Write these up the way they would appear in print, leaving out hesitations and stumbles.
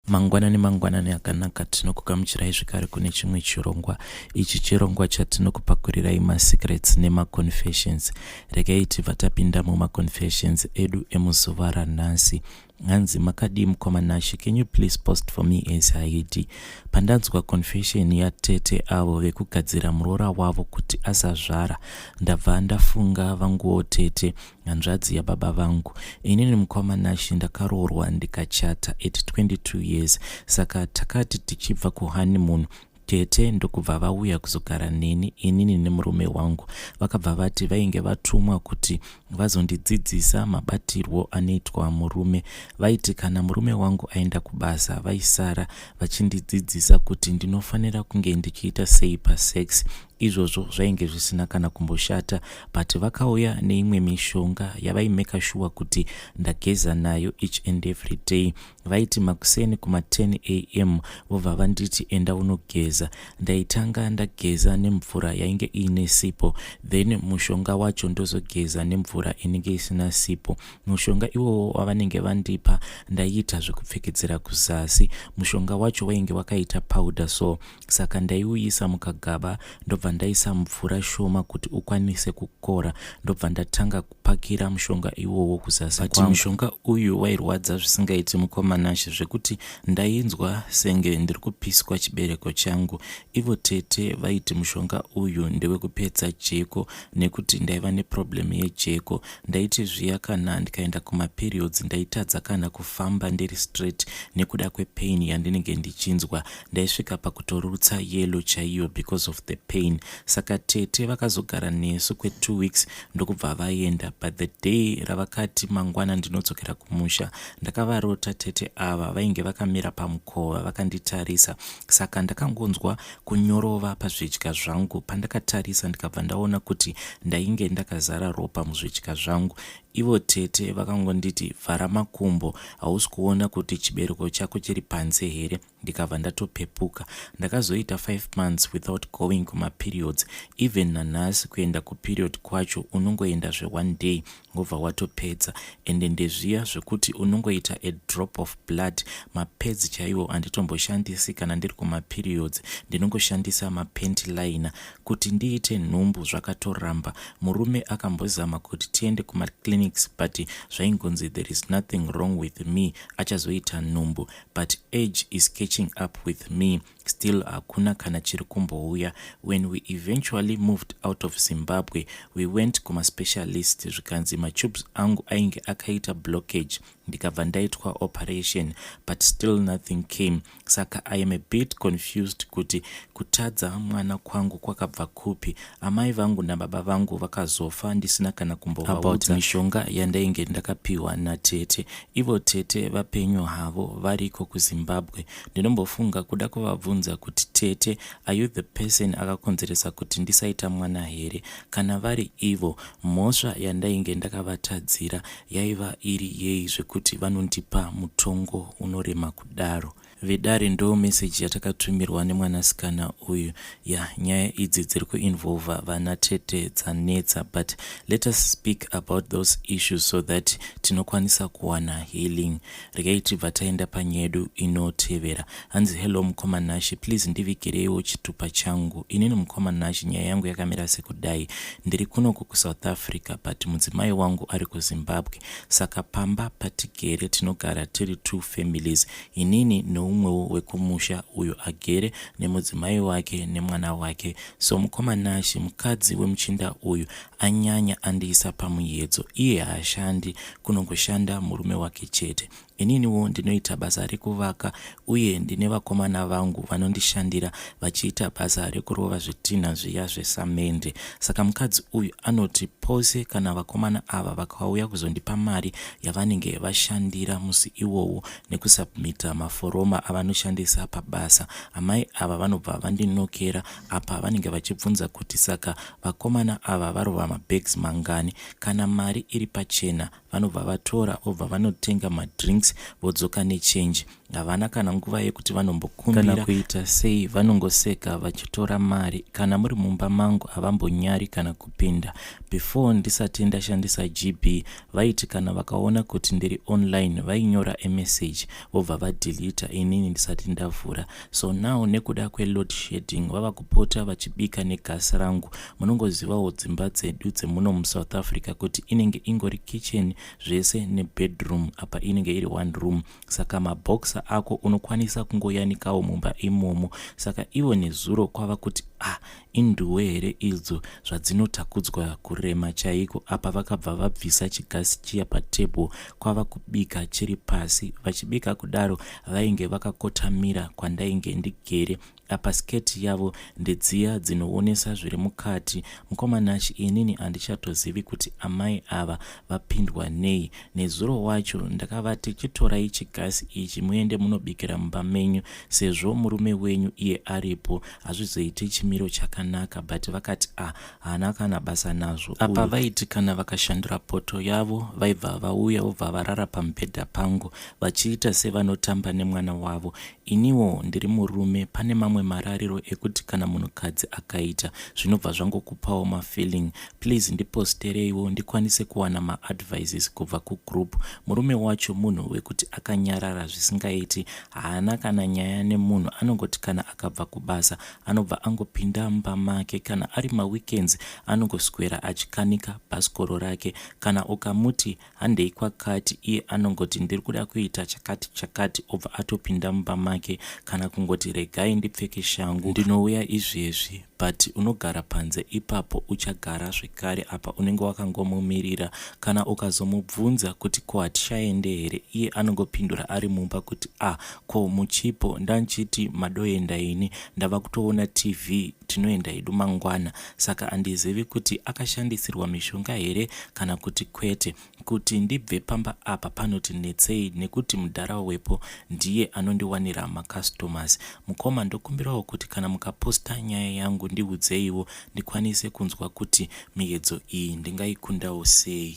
Mangwanani akanaka tinokugamuchirai zvekare kune chimwe chirongwa. Ichi chirongwa chatinokupakurirai masecrets nemaconfessions. Regai tibva tapinda mumaconfessions edu emuzuva ranhasi. Hanzi makadii mukomanashi, can you please post for me as Haiti? Pandanzwa confession yatete avo vekugadzira muroora wavo kuti asazvara, ndabva ndafunga vanguwo tete, hanzvadzi yababa vangu. Inini mukomanashi ndakaroorwa ndikachata at 22 years. Saka takati tichibva kuhoneymoon, tete ndokubva vauya kuzogara neni, inini nemurume wangu. Vakabva vati vainge vatumwa kuti vazondidzidzisa mabatirwo anoitwa murume. Vaiti kana murume wangu aenda kubasa, vaisara vachindidzidzisa kuti ndinofanira kunge ndichiita sei pasex. Izvozvo zvainge zvisina kana kumboshata, but vakauya neimwe mishonga yavaimeka sure kuti ndageza nayo each and every day. Vaiti makuseni kuma 10 am vobva vanditi enda unogeza. Ndaitanga ndageza nemvura yainge ine sipo, then mushonga wacho ndozogeza nemvura inenge isina sipo. Mushonga iwowo wavanenge vandipa ndaiita zvekupfekedzera kuzasi. Mushonga wacho wainge wakaita powder, so saka ndaiuyisa mukagaba ndobva ndaisa mvura shoma kuti ukwanise kukora, ndobva ndatanga kupakira mushonga iwowo kuzasi kwangu. Mushonga uyu wairwadza zvisingaiti mukomanashi, zvekuti ndainzwa senge ndiri kupiswa chibereko changu. Ivo tete vaiti mushonga uyu ndewekupedza jeko, nekuti ndaiva neproblem yejeko. Ndaiti zviya kana ndikaenda kumaperiods ndaitadza kana kufamba ndiri straight nekuda kwepain yandinenge ndichinzwa. Ndaisvika pakutorutsa yellow chaiyo because of the pain. Saka tete vakazogara nesu kwe2 weeks ndokubva vaenda. But the day ravakati mangwana ndinodzokera kumusha, ndakavarota tete ava vainge vakamira pamukova vakanditarisa. Saka ndakangonzwa kunyorova pazvidya zvangu. Pandakatarisa ndikabva ndaona kuti ndainge ndakazara ropa muzvidya zvangu. Ivo tete vakangonditi vhara makumbo, hausi kuona kuti chibereko chako chiri panze here? Ndikabva ndatopepuka. Ndakazoita 5 months without going kuma periods. Even nanhasi kuenda kuperiod kwacho unongoenda zve1 day ngobva watopedza. Ende ndezviya zvekuti unongoita a drop of blood. Mapads chaiwo anditomboshandisi kana ndiri kuma periods, ndinongoshandisa mapanty liner. Kuti ndiite nhumbu zvakatoramba. Murume akambozama kuti tiende kuma clinics, but zvaingonzi there is nothing wrong with me, achazoita nhumbu, but age is catching up with me. Still hakuna kana chiri kumbouya. When we eventually moved out of Zimbabwe, we went kuma specialist. Zvikanzi matubes angu ainge akaita blockage. Ndikabva ndaitwa operation, but still nothing came. Saka I am a bit confused kuti kutadza mwana kwangu kwakabva kupi. Amai vangu nababa vangu vakazofa ndisina kana kumbovaudza about mishonga yandainge ndakapiwa natete. Ivo tete vapenyu havo variko kuZimbabwe. Ndinombofunga kuda kuvabvunza kuti tete, are you the person akakonzeresa kuti ndisaita mwana here? Kana vari ivo, mhosva yandainge ndakavatadzira yaiva iri yei zvekuti vanondipa mutongo unorema kudaro? Vedare ndo message yatakatumirwa nemwanasikana uyu. Nyaya idzi dziri kuinvolva vana tete dzanetsa, but let us speak about those issues so that tinokwanisa kuwana healing. Regai tibva taenda panyedu inotevera. Hanzi hello mukomanashi, please ndivigireiwo chitupa changu. Inini mukomanashi, nyaya yangu yakamira sekudai. Ndiri kunoku kuSouth Africa, but mudzimai wangu ari kuZimbabwe. Saka pamba patigere tinogara tiri 2 families. Inini neumwewo wekumusha uyo agere nemudzimai wake nemwana wake. So mukomanashi, mukadzi wemuchinda uyu anyanya andiisa pamuyedzo. Iye haashandi, kunongoshanda murume wake chete. Ininiwo ndinoita basa rekuvaka, uye ndine vakomana vangu vanondishandira vachiita basa rekurova zvitinha zviya zvesamende. Saka mukadzi uyu anoti pose kana vakomana ava vakauya kuzondipa mari yavanenge vashandira musi iwowo nekusubmita maforoma avanoshandisa pabasa, amai ava vanobva vandinokera apa vanenge vachibvunza kuti saka vakomana ava varova mabags mangani. Kana mari iri pachena vanobva vatora obva vanotenga madrinks vodzoka nechange. havana kana nguva yekuti vanombokumbira kana kuita sei, vanongoseka vachitora mari. Kana muri mumba mangu havambonyari kana kupinda. Before ndisati ndashandisa GB, vaiti kana vakaona kuti ndiri online vainyora message vobva vadelita inini ndisati ndavhura. So now nekuda kweload shedding vava kupota vachibika negasi rangu. Munongozivawo dzimba dzedu dzemuno muSouth Africa kuti inenge ingori kitchen zvese nebedroom, apa inenge iri one room. Saka maboxer ako unokwanisa kungoyanikawo mumba imomo. Saka ivo nezuro kwava kuti induwe here idzo zvadzinotakudzwa kurema chaiko. Apa vakabva vabvisa chigasi chiya patable kwava kubika chiri pasi. Vachibika kudaro vainge vakakotamira kwandainge ndigere. Apa sketi yavo ndedziya dzinoonesa zviri mukati. Mukomanachi inini handichatozivi kuti amai ava vapindwa nei. Nezuro wacho ndakavati chitorai chigasi ichi muende munobikira mumba menyu, sezvo murume wenyu iye aripo hazvizoiti chimiro chakanaka. But vakati hana kana basa nazvo. Apa vaiti kana vakashandura poto yavo vaibva vauya vobva varara pamubhedha pangu vachiita sevanotamba nemwana wavo. Iniwo ndiri murume, pane mamwe marariro ekuti kana munhukadzi akaita zvinobva zvangokupawo mafeeling. Please ndipostereiwo ndikwanise kuwana maadvices kubva kugroup. Murume wacho munhu wekuti akanyarara zvisingaiti, haana kana nyaya nemunhu. Anongoti kana akabva kubasa anobva angopinda mumba make. Kana ari maweekends anongoswera achikanika bhasikoro rake. Kana ukamuti handei kwakati, iye anongoti ndiri kuda kuita chakati chakati obva atopinda mumba make. Kana kungoti regai ndipfeke shangu ndinouya izvezvi. But unogara panze ipapo uchagara zvekare. Apa unenge wakangomumirira. Kana ukazomubvunza kuti ko hatishaende here, iye anongopindura ari mumba kuti ko muchipo. Ndanchiti madoenda ini ndava kutoona TV, tinoenda hedu mangwana. Saka handizivi kuti akashandisirwa mishonga here kana kuti kwete. Kuti ndibve pamba apa panoti netsei, nekuti mudhara wepo ndiye anondiwanira macustomers. Mukoma ndokumbirawo kuti kana mukaposta nyaya yangu ndiudzeiwo ndikwanise kunzwa kuti miedzo iyi ndingaikundawo sei.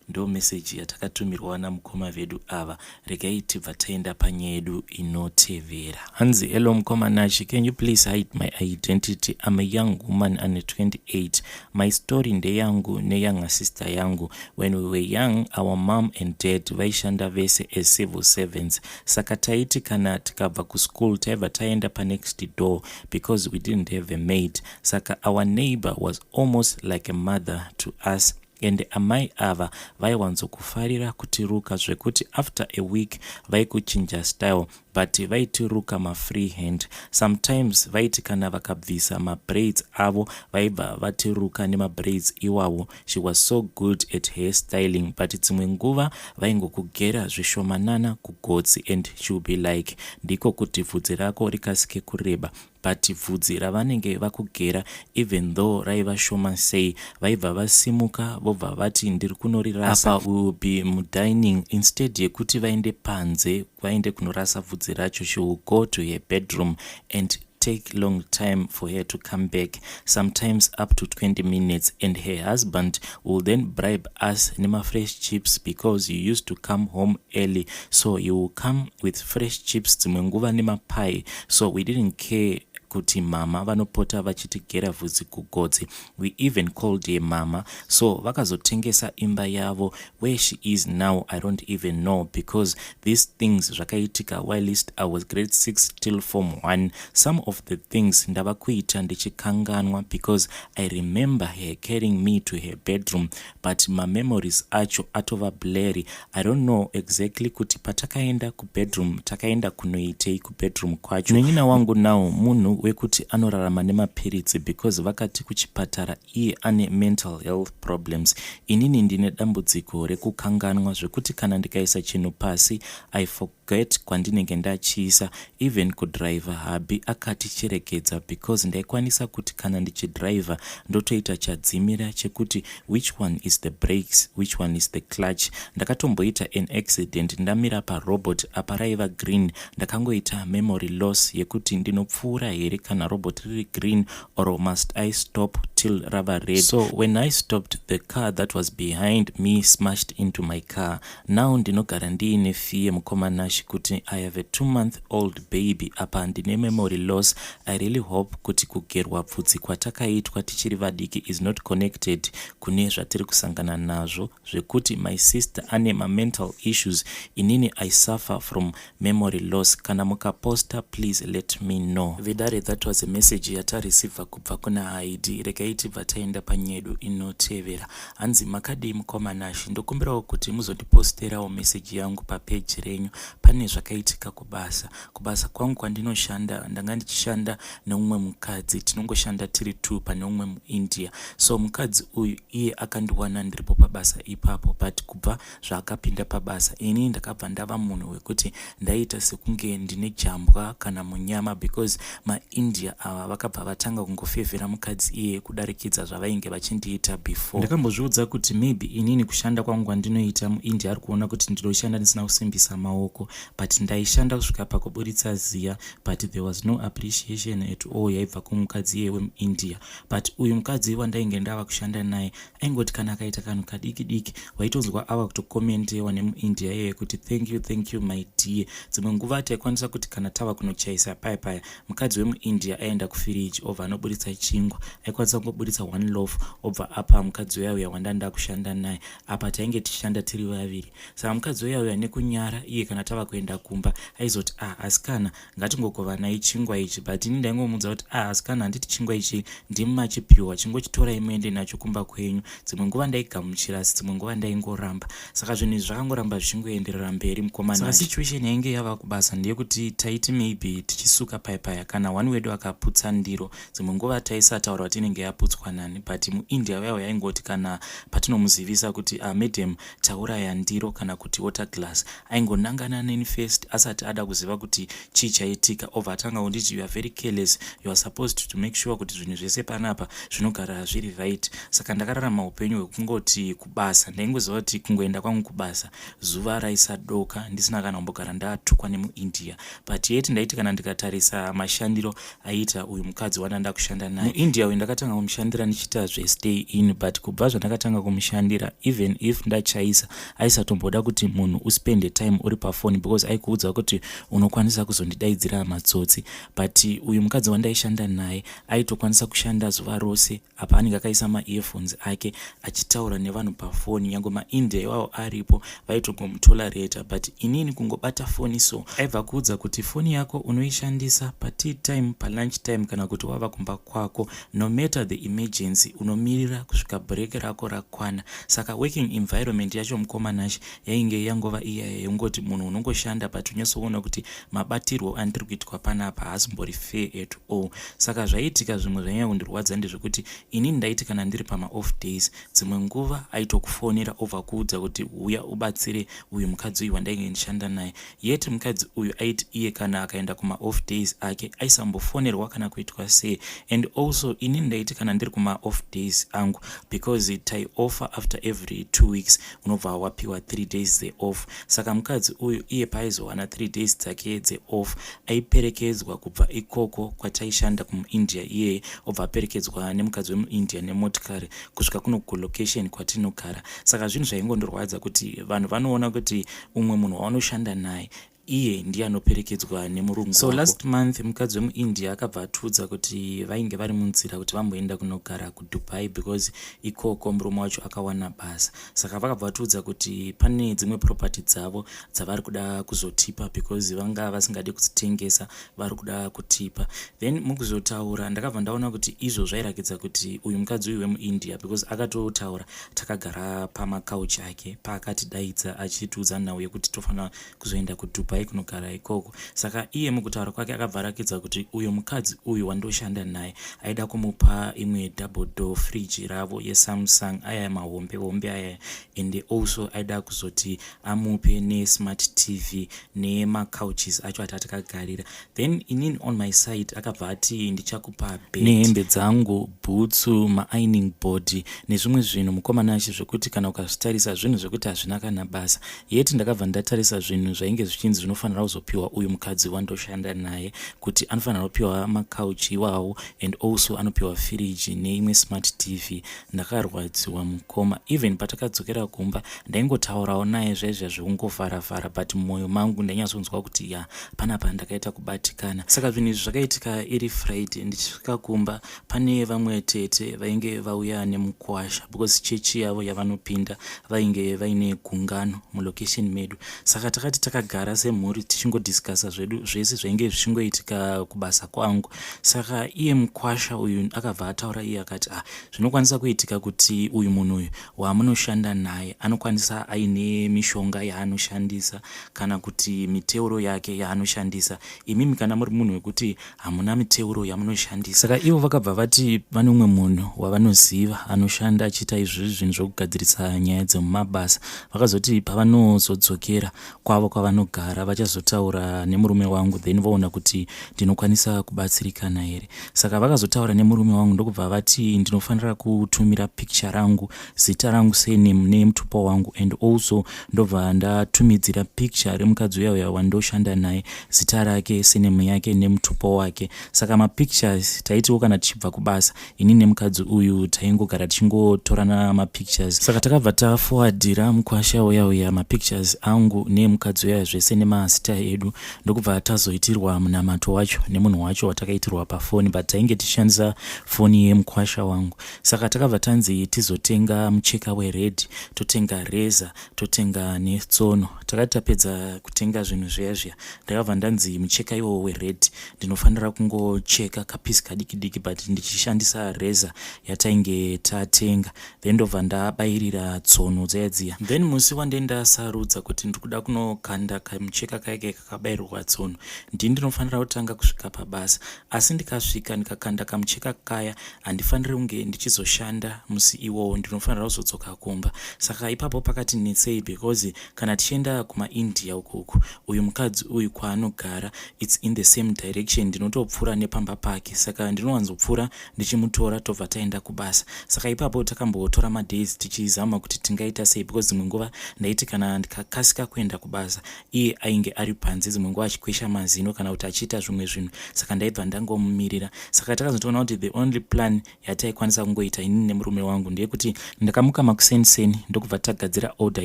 Ndo message yatakatumirwa namukoma vedu ava. Regai tibva taenda panyaya yedu inotevera. Hanzi, hello Mukomanachi, can you please hide my identity? I'm a young woman and 28. My story ndeyangu neyanga sister yangu. When we were young, our mom and dad vaishanda vese as civil servants. Saka taiti kana tikabva kuschool taibva taenda pa next door because we didn't have a maid. Saka our neighbor was almost like a mother to us. And amai ava vaiwanzokufarira kutiruka zvekuti after a week vaikuchinja style, but vaitiruka ma-free hand. Sometimes vaiti kana vakabvisa ma-braids avo vaibva vatiruka nema-braids iwavo. She was so good at hair styling, but dzimwe nguva vaingokugera zvishomanana kugotsi, and she would be like, ndiko kuti vhudzi rako rikasike kureba. But vhudzi ravanenge vakugera, even though raiva shoma sei, vaibva vasimuka vobva vati ndiri kunorirasa. Apa we will be mudining, instead yekuti vaende panze vaende kunorasa vhudzi racho, she will go to her bedroom and take long time for her to come back, sometimes up to 20 minutes, and her husband will then bribe us nema fresh chips because you used to come home early, so you will come with fresh chips dzimwe nguva nema pie. So we didn't care kuti mama vanopota vachitigera vhudzi kugotsi. We even called her mama. So vakazotengesa imba yavo. Where she is now I don't even know, because these things zvakaitika whilst I was grade 6 till form 1. Some of the things ndava kuita ndichikanganwa because I remember her carrying me to her bedroom, but my memories acho atova blurry. I don't know exactly kuti patakaenda kubedroom takaenda kunoitei kubedroom kwacho. Nenyina wangu now munhu wekuti anorarama nemapiritsi because vakati kuchipatara iye ane mental health problems. Inini ndine dambudziko rekukanganwa zvekuti kana ndikaisa chinhu pasi I forget kwandinenge ndachiisa. Even kudriver habi akati chirekedza because ndaikwanisa kuti kana ndichidriver ndotoita chadzimira chekuti which one is the brakes, which one is the clutch. Ndakatomboita an accident ndamira parobot apa raiva green. Ndakangoita memory loss yekuti ndinopfuura here kana robot riri green, or must I stop till rava red. So when I stopped, the car that was behind me smashed into my car. Now ndinogara ndiine fear Mukomanashi nash kuti I have a 2-month-old baby apa ndine memory loss. I really hope kuti kugerwa bvudzi kwatakaitwa tichiri vadiki is not connected kune zvatiri kusangana nazvo zvekuti my sister ane mental issues. Inini I suffer from memory loss. Kana mukaposta please let me know. Vidare, that was a message yatareceiva kubva kuna Haidi. Regai tibva taenda panyedu inotevera. Hanzi makadii mukoma nashi, ndokumbirawo kuti muzondiposterawo message yangu papage renyu. Pane zvakaitika kubasa kwangu kwandinoshanda, ndanga ndichishanda neumwe mukadzi, tinongoshanda tiri 2 pane umwe muIndia. So mukadzi uyu iye akandiwana ndiripo pabasa ipapo, but kubva zvaakapinda pabasa ini ndakabva ndava munhu wekuti ndaita sekunge ndine jambwa kana munyama, because maIndia ava vakabva vatanga kungofevhera mukadzi iye kudarikidza zvavainge vachindiita before. Ndakambozviudza kuti maybe inini kushanda kwangu andinoita muIndia ari kuona kuti ndinoshanda ndisina kusimbisa maoko, but ndaishanda kusvika pakuburitsa ziya, but there was no appreciation at all yaibva kumukadzi iye wemuIndia. But uyu mukadzi wandainge ndava kushanda naye aingoti kana akaita kanhu kadiki diki waitonzwa ava kutokomendewa nemuIndia iye kuti thank you my dear. Dzimwe nguva taikwanisa kuti kana tava kunochaisa paya mukadzi wemuIndia aenda kufiriji obva anoburitsa chingwa, aikwanisa kungoburitsa 1 loaf obva apa mukadzi uyauya wandanda kushanda naye. Apa tainge tichishanda tiri vaviri. Saka mukadzi uyauya nekunyara iye kana tava kuenda kumba aizoti asikana ngatingokova naye chingwa ichi, but ini ndaingomudza kuti asikana handiti chingwa ichi ndimi machipiwa, chingochitorai muende nacho kumba kwenyu. Dzimwe nguva ndaigamuchira asi dzimwe nguva ndaingoramba. Saka zvinhu izvi zvakangoramba zvichingoenderera mberi mukomana. Saka situation yainge yava kubasa ndeyekuti taiti maybe tichisuka paya kana one wedu akaputsa ndiro, dzimwe nguva taisataura kuti inenge yaputswa nani, but muIndia vavo yaingoti kana patinomuzivisa kuti madam tauraya ndiro kana kuti water glass, aingonangana neni first asati ada kuziva kuti chii chaitika, obva atanga kunditi you are very careless, you are supposed to make sure kuti zvinhu zvese panapa zvinogara zviri right. Saka ndakararama upenyu hwekungoti kubasa, ndaingoziva kuti kungoenda kwangu kubasa zuva raisadoka ndisina kana kumbogara ndatukwa nemuIndia. But yeti ndaiti kana ndikatarisa mashandiro aiita uyu mukadzi wandanda kushanda naye muIndia uyu ndakatanga kumushandira ndichita stay in, but kubva zvandakatanga kumushandira even if ndachaisa aisatomboda kuti munhu uspende time uri pafoni, because aikuudza kuti unokwanisa kuzondidaidzira matsotsi. But uyu mukadzi wandaishanda naye aitokwanisa kushanda zuva rose apa anenge akaisa ma-earphones ake achitaura nevanhu pafoni, nyange maIndia iwavo aripo vaitogomutolerata, but inini kungobata foni so aibva kuudza kuti foni yako unoishandisa patea time, palunch time kana kuti wava kumba kwako, no matter the emergency unomirira kusvika break rako rakwana. Saka working environment yacho mukomanashi yainge yangova iya yengoti munhu unongoshanda but unyasoona kuti mabatirwo andiri kuitwa panapa haasimbori fair at all. Saka zvaitika zvimwe zvanyanya kundirwadza ndezvekuti inini ndaiti kana ndiri pama-off days dzimwe nguva aitokufonera obva kuudza kuti uya ubatsire uyu mukadzi uyu wandainge ndishanda naye. Yeti mukadzi uyu aiti iye kana akaenda kuma-off days ake aisambofonerwa kana kuitwa sei. And also inini ndaiti kana ndiri kuma-off days angu, because tai-offer after every 2 weeks unobva wapiwa 3 days the off. Saka mukadzi uyu iye paaizowana 3 days dzake the off aiperekedzwa kubva ikoko kwataishanda kumuIndia iye, obva aperekedzwa nemukadzi wemuIndia nemotikari kusvika kuno kulocation kwatinogara. Saka zvinhu zvaingondorwadza kuti vanhu vanoona kuti umwe munhu waanoshanda naye iye ndiye anoperekedzwa nemurungu. So last month mukadzi wemuIndia akabva atiudza kuti vainge vari munzira kuti vamboenda kunogara kuDubai, because ikoko murume wacho akawana basa. Saka vakabva vatiudza kuti pane dzimwe property dzavo dzavari kuda kuzotipa, because vanga vasingadi kudzitengesa vari kuda kutipa. Then mukuzotaura ndakabva ndaona kuti izvo zvairakidza kuti uyu mukadzi uyu wemuIndia, because akatotaura takagara pamakauchi ake paakatidaidza achitiudza nhau yekuti tofanira kuzoenda kuDubai kunogara ikoko. Saka iye mukutaura kwake akabva arakidza kuti uyu mukadzi uyu wandoshanda naye aida kumupa imwe double door fridge ravo yeSamsung, aya mahombe aya, and also aida kuzoti amupe nesmart TV nemakauches acho atatakagarira. Then inini on my side akabva ati ndichakupa bed nehembe dzangu, bhutsu, ma-ironing board nezvimwe zvinhu mukomanashi zvekuti kana ukazvitarisa zvinhu zvekuti hazvina kana basa. Yeti ndakabva ndatarisa zvinhu zvainge zvichinzi zvinofanira kuzopiwa uyu mukadzi wandoshanda naye, kuti anofanira kupiwa makauchi iwawo and also anopiwa firiji neimwe smart tv. Ndakarwadziwa mukoma. Even patakadzokera kumba ndaingotaurawo naye zvaizva zvekungofarafara, but mumwoyo mangu ndainyatsokunzwa kuti panapa ndakaita kubatikana. Saka zvinhu izvi zvakaitika iri Friday. Ndichisvika kumba pane vamwe tete vainge vauya nemukwasha, because chechi yavo yavanopinda vainge vaine gungano mulocation medu. Saka takati takagara semhuri tichingodiscasa zvedu zvese zvainge zvichingoitika kubasa kwangu. Saka iye mukwasha uyu akabva ataura iye akati zvinokwanisa kuitika kuti uyu munhu uyu wamunoshanda naye anokwanisa aine mishonga yaanoshandisa kana kuti miteuro yake yaanoshandisa. Imimi kana muri munhu wekuti hamuna miteuro yamunoshandisa. Saka ivo vakabva vati vane umwe munhu wavanoziva anoshanda achiita izvi zvinhu zvokugadzirisa nyaya dzemumabasa. Vakazoti pavanozodzokera kwavo kwavanogara vachazotaura nemurume wangu, then vaona kuti ndinokwanisa kubatsirikana here. Saka vakazotaura nemurume wangu ndokubva vati ndinofanira kutumira picture rangu, zita rangu sename nemutupo wangu, and also ndobva ndatumidzira picture remukadzi uya wandoshanda naye, zita rake, sename yake nemutupo wake. Saka mapictures taitiwo kana tichibva kubasa ini nemukadzi uyu taingogara tichingotorana mapictures. Saka takabva taforwardira mukwasha uya mapictures angu nemukadzi uya zvese nemazita edu, ndokubva tazoitirwa munamato wacho nemunhu wacho watakaitirwa pafoni, but tainge tichishandisa foni yemukwasha wangu. Saka takabva tanzi tizotenga mucheka wered, totenga reza, totenga netsono. Takati tapedza kutenga zvinhu zviya ndakabva ndanzi mucheka iwo wered ndinofanira kungocheka kapisi kadiki but ndichishandisa reza yatainge tatenga, then ndobva ndabayirira tsono dziya. Then musi wandaenda sarudza kuti ndikuda kunokanda kamucheka kaike kakabayirwa tsono, ndinofanira kutanga kusvika pabasa. Asi ndikasvika ndikakanda kamucheka kaya handifaniri kunge ndichizoshanda musi iwowo, ndinofanira kuzodzoka kumba. Saka ipapo pakati netsei, because kana tichienda kumaIndia ukuku uyu mukadzi uyu kwaanogara it's in the same direction, ndinotopfuura nepamba pake. Saka ndinowanzopfuura ndichimutora tobva taenda kubasa. Saka ipapo takambotora madays tichizama kuti tingaita sei, because dzimwe nguva ndaiti kana ndikakasika kuenda kubasa iye ainge ari panze, dzimwe nguva achikwesha mazino kana kuti achiita zvimwe zvinhu. Saka ndaibva ndangomumirira. Saka takazotoona kuti the only plan yataikwanisa kungoita ini nemurume wangu ndeyekuti ndakamuka makuseni ndokubva tagadzira order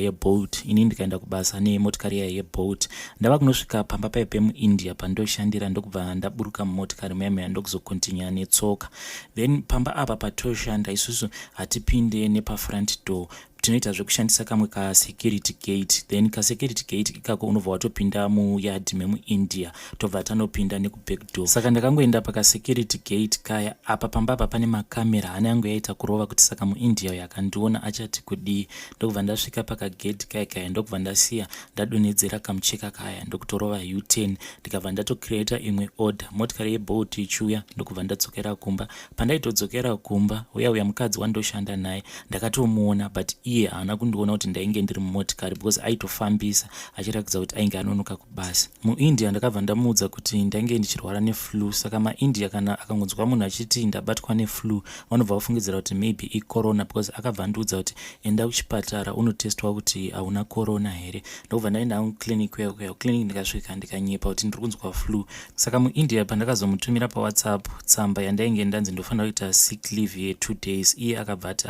yeboat, ini ndikaenda kubasa nemotikari yeboat. Ndava kunosvika pamba paipe muIndia pandoshandira ndokubva ndaburuka mumotikari muyamaya ndokuzokontinya netsoka. Then pamba apa patoshanda isusu hatipinde nepafront door, tinoita zvekushandisa kamwe security gate. Then security gate ikako unobva watopinda muyadhi memuIndia tobva tanopinda nekuback door. Saka ndakangoenda security gate kaya. Apa pamba apa pane makamera ane yangu yaita kurova kuti saka muIndia yakandiona achati kudii. Ndokubva ndasvika pakagate kaya ndokubva ndasiya ndadonhedzera kamucheka kaya ndokutorova U10 ndikabva ndatocreata imwe order. Motikari yeboat ichiuya ndokubva ndadzokera kumba. Pandaitodzokera kumba uya mukadzi wandoshanda naye ndakatomuona, but iye haana kundiona kuti ndainge ndiri mumotikari, because aitofambisa achiratidza kuti ainge anonoka kubasa. MuIndia ndakabva ndamuudza kuti ndainge ndichirwara neflu. Saka maIndia kana akangonzwa munhu achiti ndabatwa neflu vanobva vafungidzira kuti maybe icorona, because akabva ndiudza kuti enda kuchipatara unotestwa kuti hauna corona here. Ndokubva ndaenda kuclinic uya clinic ndikasvika ndikanyepa kuti ndiri kunzwa flu. Saka muIndia pandakazomutumira paWhatsApp tsamba yandainge ndanzi ndofanira kuita sick leave ye2 days, iye akabva ati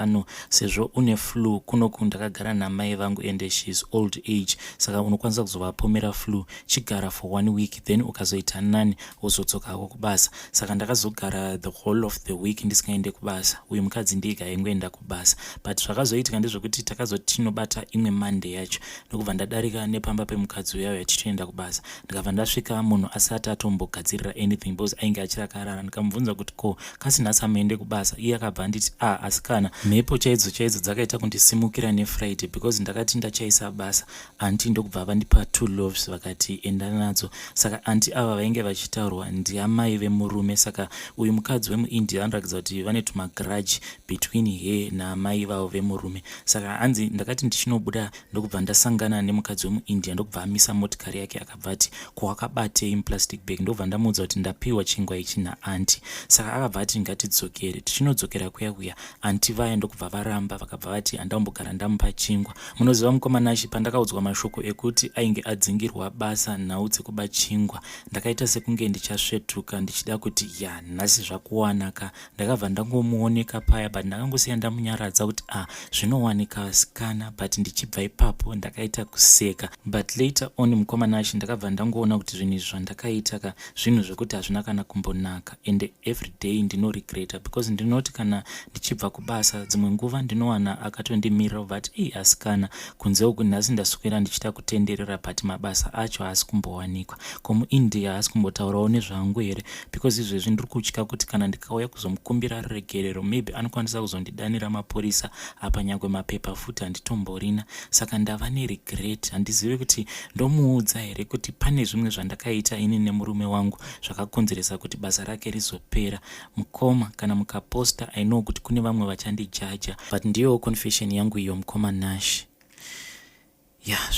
sezvo une flu kunoku ndakagara namai vangu and she is old age, saka unokwanisa kuzovapomera flu chigara for 1 week, then ukazoita nani wozodzokako kubasa. Saka ndakazogara the whole of the week ndisingaende kubasa. Uyu mukadzi ndiga aingoenda kubasa, but zvakazoitika ndezvekuti takazotinobata imwe Monday yacho ndokubva ndadarika nepamba pemukadzi uyayo yachitoenda kubasa. Ndikabva ndasvika munhu asati atombogadzirira anything, because ainge achirakarara. Ndikamubvunza kuti ko kasi nhasi amuende kubasa? Iye akabva anditi asikana mhepo chaidzo dzakaita kundisimukira neFriday, because ndakati ndachaisa basa anti ndokubva vandipa 2 loaves vakati enda nadzo. Saka anti ava vainge vachitaurwa ndiamai vemurume. Saka uyu mukadzi wemuIndia anoratidza kuti vane tumagrudge between he naamai vavo vemurume. Saka hanzi ndakati ndichinobuda ndokubva ndasangana nemukadzi wemuIndia ndokubva amisa motikari yake akabva ati kwakabatei muplastic bag. Ndokubva ndamuudza kuti ndapiwa chingwa ichi naanti. Saka akabva ati ngatidzokere. Tichinodzokera kuya anti vaya ndokubva varamba vakabva vati handambogara ndakambogara ndamupa chingwa. Munoziva mukomana Nashi pandakaudzwa mashoko ekuti ainge adzingirwa basa nhau dzekuba chingwa, ndakaita sekunge ndichasvetuka ndichida kuti nhasi zvakuwanaka. Ndakabva ndangomuoneka paya but ndakangosiya ndamunyaradza kuti zvinowanika vasikana, but ndichibva ipapo ndakaita kuseka. But later on mukomana Nashi ndakabva ndangoona kuti zvinhu izvi zvandakaita zvinhu zvekuti hazvina kana kumbonaka, and every day ndinoregreta because ndinoti kana ndichibva kubasa dzimwe nguva ndinowana akatondimirira kuti asikana kunze uku nhasi ndaswera ndichida kutenderera but mabasa acho haasi kumbowanikwa. KomuIndia haasi kumbotaurawo nezvangu here, because izvezvi ndiri kutya kuti kana ndikauya kuzomukumbira regerero maybe anokwanisa kuzondidanira mapurisa apa nyangwe mapepa futi handitomborina. Saka ndava neregret, handizivi kuti ndomuudza here kuti pane zvimwe zvandakaita ini nemurume wangu zvakakonzeresa kuti basa rake rizopera. Mukoma, kana mukaposta I know kuti kune vamwe vachandijaja, but ndiyo confession yangu iyo mukomana Nashi.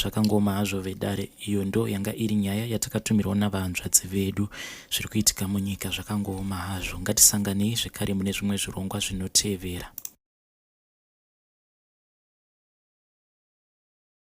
Zvakangoma hazvo vedare. Iyo ndo yanga iri nyaya yatakatumirwa navanzvadzi vedu zviri kuitika munyika. Zvakangoma hazvo. Ngatisanganei zvekare mune zvimwe zvirongwa zvinotevera.